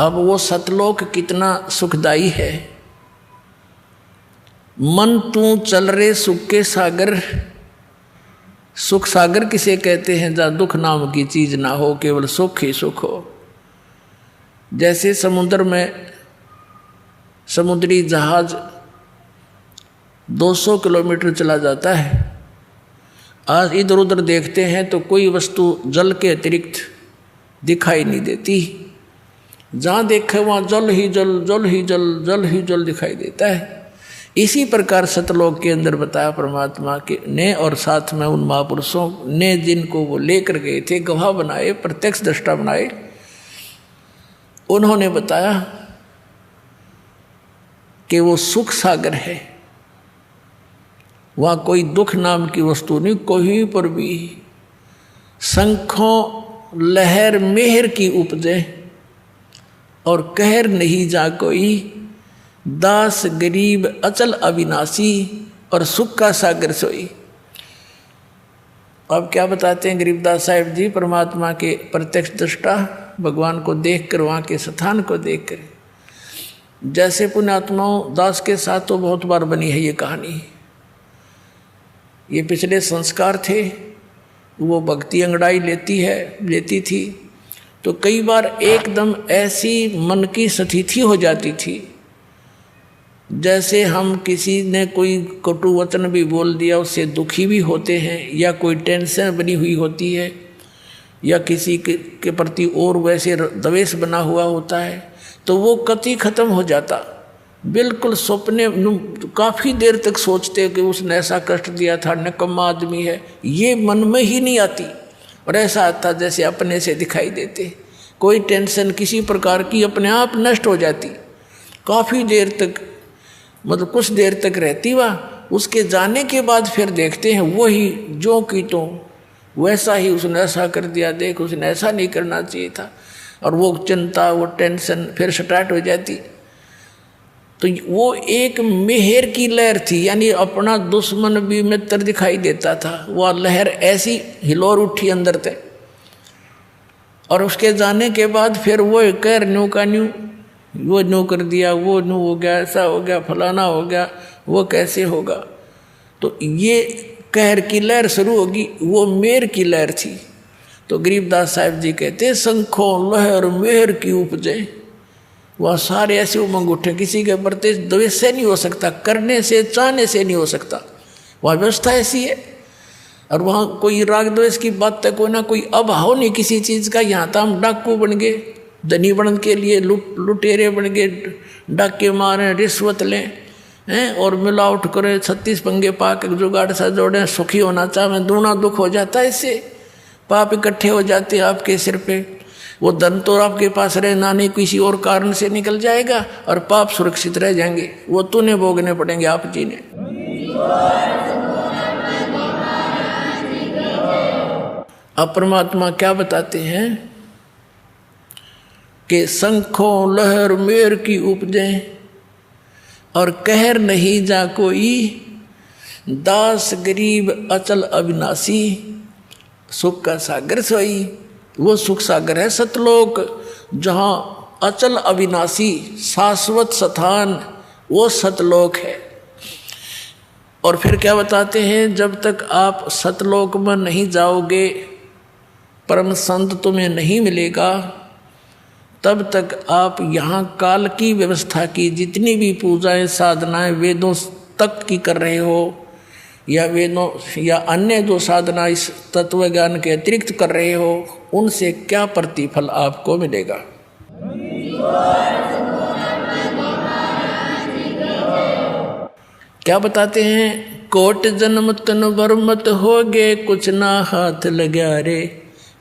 अब वो सतलोक कितना सुखदाई है। मन तू चल रे सुख के सागर, सुख सागर किसे कहते हैं? जहाँ दुख नाम की चीज ना हो, केवल सुख ही सुख हो। जैसे समुद्र में समुद्री जहाज 200 किलोमीटर चला जाता है, आज इधर उधर देखते हैं तो कोई वस्तु जल के अतिरिक्त दिखाई नहीं देती। जहाँ देखे वहाँ जल ही जल, जल ही जल, जल ही जल दिखाई देता है। इसी प्रकार सतलोक के अंदर बताया परमात्मा के ने, और साथ में उन महापुरुषों ने जिनको वो लेकर गए थे, गवाह बनाए, प्रत्यक्ष दृष्टा बनाए, उन्होंने बताया कि वो सुख सागर है। वहाँ कोई दुख नाम की वस्तु नहीं, कहीं पर भी। शंखों लहर मेहर की उपजे, और कहर नहीं जा कोई, दास गरीब अचल अविनाशी, और सुख का सागर सोई। अब क्या बताते हैं गरीबदास साहिब जी? परमात्मा के प्रत्यक्ष दृष्टा, भगवान को देखकर, वहाँ के स्थान को देखकर। जैसे पुण्यात्माओं दास के साथ तो बहुत बार बनी है ये कहानी। ये पिछले संस्कार थे, वो भक्ति अंगड़ाई लेती थी, तो कई बार एकदम ऐसी मन की स्थिति हो जाती थी, जैसे हम किसी ने कोई कटु वचन भी बोल दिया, उससे दुखी भी होते हैं, या कोई टेंशन बनी हुई होती है, या किसी के प्रति और वैसे द्वेष बना हुआ होता है, तो वो कति खत्म हो जाता। बिल्कुल सपने काफ़ी देर तक सोचते कि उसने ऐसा कष्ट दिया था, निकम्मा आदमी है, ये मन में ही नहीं आती। और ऐसा आता जैसे अपने से दिखाई देते। कोई टेंशन किसी प्रकार की अपने आप नष्ट हो जाती, काफ़ी देर तक, मतलब कुछ देर तक रहती वह। उसके जाने के बाद फिर देखते हैं वही जो की तो वैसा ही, उसने ऐसा कर दिया, देख उसने ऐसा नहीं करना चाहिए था, और वो चिंता, वो टेंशन फिर स्टार्ट हो जाती। तो वो एक मेहर की लहर थी, यानी अपना दुश्मन भी मित्र दिखाई देता था। वह लहर ऐसी हिलोर उठी अंदर से, और उसके जाने के बाद फिर वो कर न्यू का न्यू, वो न्यू कर दिया, वो न्यू हो गया, ऐसा हो गया, फलाना हो गया, वो कैसे होगा। तो ये कहर की लहर शुरू होगी, वो मेहर की लहर थी। तो गरीबदास साहिब जी कहते, शंखों लहर मेहर की उपजे। वह सारे ऐसे उमंग उठे, किसी के प्रति द्वेष से नहीं हो सकता, करने से चाहने से नहीं हो सकता, वह व्यवस्था ऐसी है। और वहाँ कोई राग द्वेष की बात तक कोई ना, कोई अभाव नहीं किसी चीज़ का। यहाँ तो हम डाकू बन गए, धनी बनने के लिए लुटेरे बन गए, डाके मारें, रिश्वत लें हैं, और मिलावट करें, 36 पंगे पाक जुगाड़ सा जोड़ें, सुखी होना चाहें, दूना दुख हो जाता है। इससे पाप इकट्ठे हो जाते हैं आपके सिर पे। वो धन तो आपके पास रहना नहीं, किसी और कारण से निकल जाएगा, और पाप सुरक्षित रह जाएंगे, वो तूने भोगने पड़ेंगे आप जी ने। अब परमात्मा क्या बताते हैं कि शंखों लहर मेर की उपजे, और कहर नहीं जा कोई, दास गरीब अचल अविनाशी, सुख का सागर सोई। वो सुख सागर है सतलोक, जहाँ अचल अविनाशी शाश्वत स्थान, वो सतलोक है। और फिर क्या बताते हैं, जब तक आप सतलोक में नहीं जाओगे, परम संत तुम्हें नहीं मिलेगा, तब तक आप यहाँ काल की व्यवस्था की जितनी भी पूजाएं साधनाएं वेदों तक की कर रहे हो, या वेदों या अन्य जो साधना इस तत्व ज्ञान के अतिरिक्त कर रहे हो, उनसे क्या प्रतिफल आपको मिलेगा। क्या बताते हैं, कोट जन्म तन वर्मत हो गे, कुछ ना हाथ लगा रे,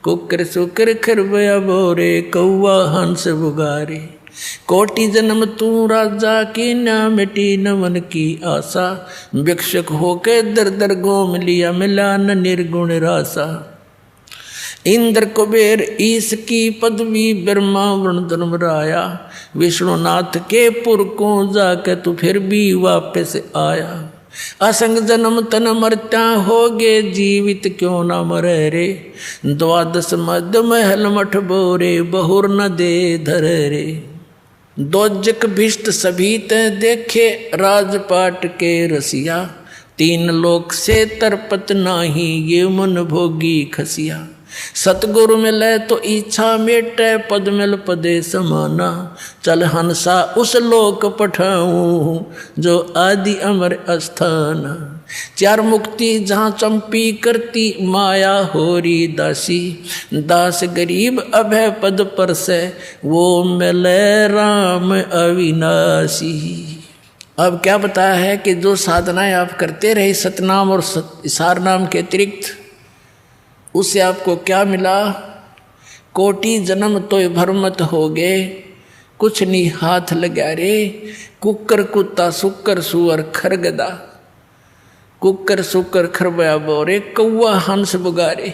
कुकर सुकर खरबया बोरे, कौवा हंस बुगारे। कोटि जन्म तू राजा की, न मिटी न मन की आशा, भिक्षुक होके दर दर घूम लिया, मिला न निर्गुण रासा। इंद्र कुबेर ईश की पदवी, ब्रह्मा वरुण धर्मराया, विष्णुनाथ के पुर को जाके तू फिर भी वापस आया। असंग जन्म तन मरता होगे, जीवित क्यों न मरे रे। द्वादश मध्य महल मठ बोरे, बहुर न दे धर रे। दोजक भिष्ट सभी ते देखे, राजपाट के रसिया। तीन लोक से तरपत नाही, ये मन भोगी खसिया। सतगुरु मिले तो इच्छा मेटे, पद मिल पदे समाना। चल हंसा उस लोक पठाऊं, जो आदि अमर अस्थान। चार मुक्ति जहाँ चंपी करती, माया होरी दासी। दास गरीब अभय पद पर से, वो मिले राम अविनाशी। अब क्या बताया है कि जो साधनाएं आप करते रहे सतनाम और सार नाम के अतिरिक्त, उससे आपको क्या मिला। कोटि जन्म तो भरमत हो गए, कुछ नहीं हाथ लगा रे। कुकर कुत्ता सुकर सुअर खरगदा, कुकर सुकर खरबया बोरे, कौआ हंस बुगारे।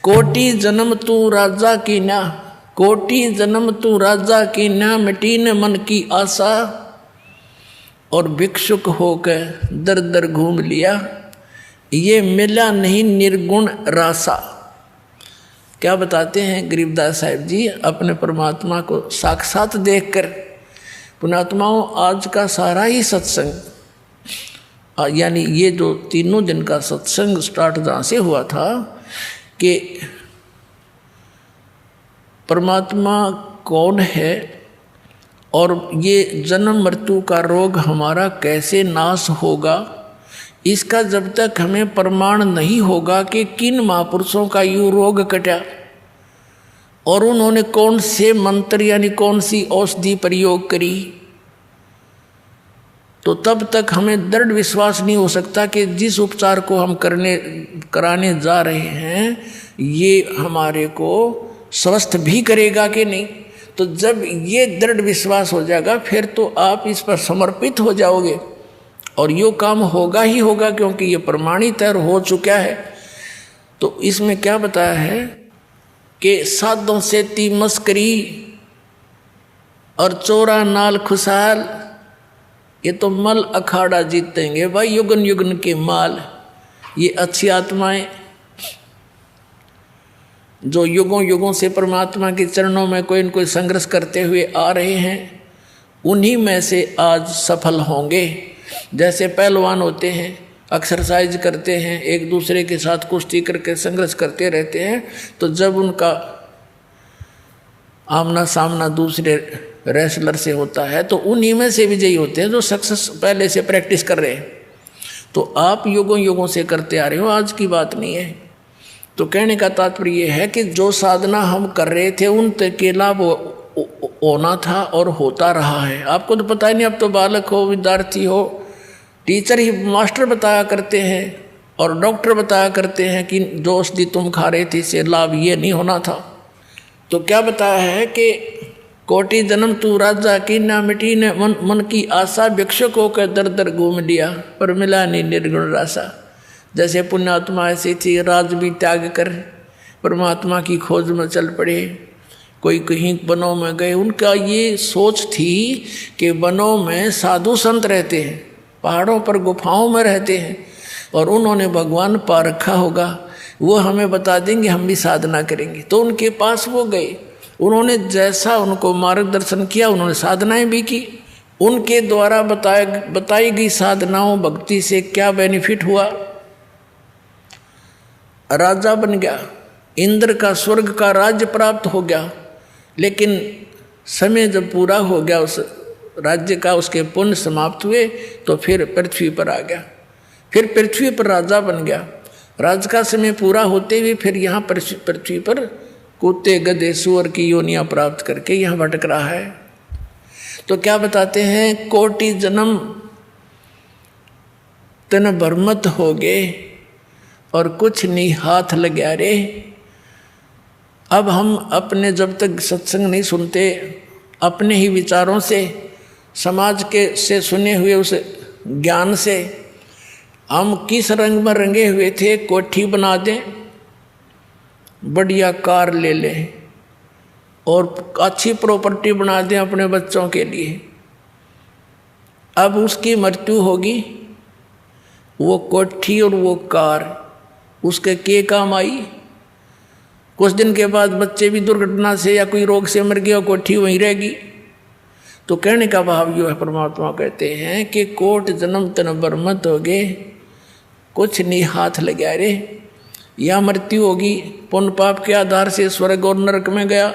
कोटि जन्म तू राजा की ना, कोटि जन्म तू राजा की ना। मिटी न मन की आशा, और भिक्षुक होकर दर दर घूम लिया। ये मिला नहीं निर्गुण रासा। क्या बताते हैं गरीबदास साहिब जी अपने परमात्मा को साक्षात देखकर। पुणात्माओं, आज का सारा ही सत्संग, यानी ये जो तीनों दिन का सत्संग स्टार्ट जहाँ से हुआ था कि परमात्मा कौन है और ये जन्म मृत्यु का रोग हमारा कैसे नाश होगा, इसका जब तक हमें प्रमाण नहीं होगा कि किन महापुरुषों का यूँ रोग कटा और उन्होंने कौन से मंत्र यानी कौन सी औषधि प्रयोग करी, तो तब तक हमें दृढ़ विश्वास नहीं हो सकता कि जिस उपचार को हम कराने जा रहे हैं ये हमारे को स्वस्थ भी करेगा कि नहीं। तो जब ये दृढ़ विश्वास हो जाएगा फिर तो आप इस पर समर्पित हो जाओगे और यो काम होगा ही होगा, क्योंकि ये प्रमाणित है और हो चुका है। तो इसमें क्या बताया है कि साधों से ती मस्करी और चोरा नाल खुशहाल, ये तो मल अखाड़ा जीतेंगे भाई युगन युगन के माल। ये अच्छी आत्माएं जो युगों युगों से परमात्मा के चरणों में कोई न कोई संघर्ष करते हुए आ रहे हैं, उन्हीं में से आज सफल होंगे। जैसे पहलवान होते हैं, एक्सरसाइज करते हैं, एक दूसरे के साथ कुश्ती करके संघर्ष करते रहते हैं, तो जब उनका आमना सामना दूसरे रेसलर से होता है तो उन्हीं में से विजयी होते हैं जो सक्सेस पहले से प्रैक्टिस कर रहे हैं। तो आप युगों युगों से करते आ रहे हो, आज की बात नहीं है। तो कहने का तात्पर्य यह है कि जो साधना हम कर रहे थे उन के लाभ होना था और होता रहा है। आपको तो पता ही नहीं, अब तो बालक हो, विद्यार्थी हो, टीचर ही मास्टर बताया करते हैं और डॉक्टर बताया करते हैं कि जो औषधि तुम खा रहे थे इससे लाभ ये नहीं होना था। तो क्या बताया है कि कोटि जन्म तू राजा की ना, मिटी ने मन की आशा। भिक्षुक होकर दर दर घूम लिया, पर मिला नहीं निर्गुण रासा। जैसे पुण्यात्मा ऐसी थी, राज भी त्याग कर परमात्मा की खोज में चल पड़े। कोई कहीं वनों में गए, उनका ये सोच थी कि वनों में साधु संत रहते हैं, पहाड़ों पर गुफाओं में रहते हैं और उन्होंने भगवान पा रखा होगा, वो हमें बता देंगे, हम भी साधना करेंगे। तो उनके पास वो गए, उन्होंने जैसा उनको मार्गदर्शन किया उन्होंने साधनाएं भी की। उनके द्वारा बताई गई साधनाओं भक्ति से क्या बेनिफिट हुआ, राजा बन गया, इंद्र का स्वर्ग का राज्य प्राप्त हो गया। लेकिन समय जब पूरा हो गया उस राज्य का, उसके पुण्य समाप्त हुए, तो फिर पृथ्वी पर आ गया, फिर पृथ्वी पर राजा बन गया। राज का समय पूरा होते हुए फिर यहाँ पृथ्वी पर कुत्ते गधे सुअर की योनियाँ प्राप्त करके यहाँ भटक रहा है। तो क्या बताते हैं, कोटि जन्म तन भरमत हो गए और कुछ नहीं हाथ लग्या रे। अब हम अपने जब तक सत्संग नहीं सुनते, अपने ही विचारों से, समाज के से सुने हुए उस ज्ञान से हम किस रंग में रंगे हुए थे, कोठी बना दें, बढ़िया कार ले लें और अच्छी प्रॉपर्टी बना दें अपने बच्चों के लिए। अब उसकी मृत्यु होगी वो कोठी और वो कार उसके के काम आई। कुछ दिन के बाद बच्चे भी दुर्घटना से या कोई रोग से मर गया, कोठी वहीं रहेगी। तो कहने का भाव जो है, परमात्मा कहते हैं कि कोट जन्म तन बरमत हो गए, कुछ नहीं हाथ लगा रे। या मृत्यु होगी, पुण्य पाप के आधार से स्वर्ग और नरक में गया,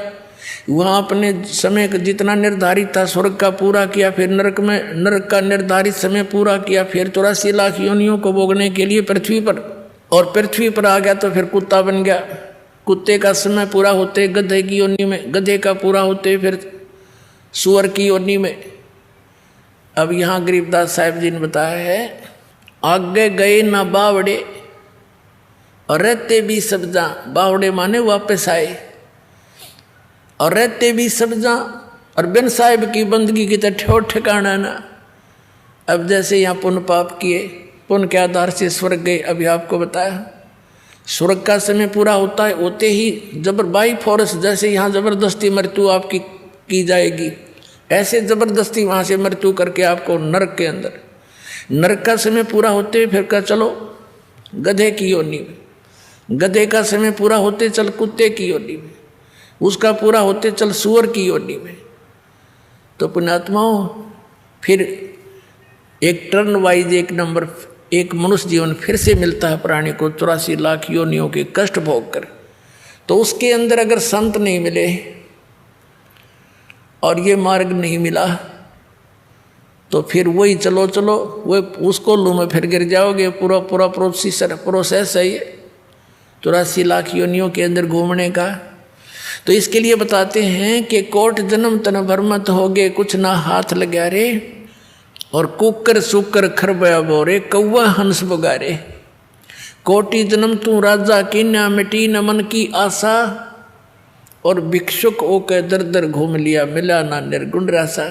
वहाँ अपने समय का जितना निर्धारित था स्वर्ग का पूरा किया, फिर नरक का निर्धारित समय पूरा किया, फिर 84 लाख योनियों को भोगने के लिए पृथ्वी पर, और पृथ्वी पर आ गया तो फिर कुत्ता बन गया। कुत्ते का समय पूरा होते गधे की योनि में, गधे का पूरा होते फिर सुअर की योनि में। अब यहाँ गरीबदास साहिब जी ने बताया है, आगे गए ना बावड़े और रहते भी सब्जा, बावड़े माने वापस आए, और रहते भी सब्जा, और बिन साहिब की बंदगी की तो ठोर ठिकाना ना। अब जैसे यहाँ पुण्य पाप किए, पुण्य के आधार से स्वर्ग गए। अभी आपको बताया स्वर्ग का समय पूरा होता है, होते ही जबर बाई फोर्स, जैसे यहाँ जबरदस्ती मृत्यु आपकी की जाएगी, ऐसे जबरदस्ती वहाँ से मृत्यु करके आपको नरक के अंदर, नरक का समय पूरा होते फिर का चलो गधे की योनि में, गधे का समय पूरा होते चल कुत्ते की योनि में, उसका पूरा होते चल सुअर की योनि में। तो पुण्यात्माओं फिर एक टर्न वाइज एक नंबर एक मनुष्य जीवन फिर से मिलता है प्राणी को 84 लाख योनियों के कष्ट भोग कर। तो उसके अंदर अगर संत नहीं मिले और ये मार्ग नहीं मिला तो फिर वही चलो चलो वो उसको लू में फिर गिर जाओगे। पूरा पूरा प्रोसेस है ये 84 लाख योनियों के अंदर घूमने का। तो इसके लिए बताते हैं कि कोट जन्म तन भरमत होगे, कुछ ना हाथ लगा रे, और कुकर सुकर खरबया बोरे, कौवा हंस बगारे। कोटि जन्म तू राजा की ना मिटी न मन की आशा, और भिक्षुक ओ के दर दर घूम लिया, मिला ना निर्गुण रासा।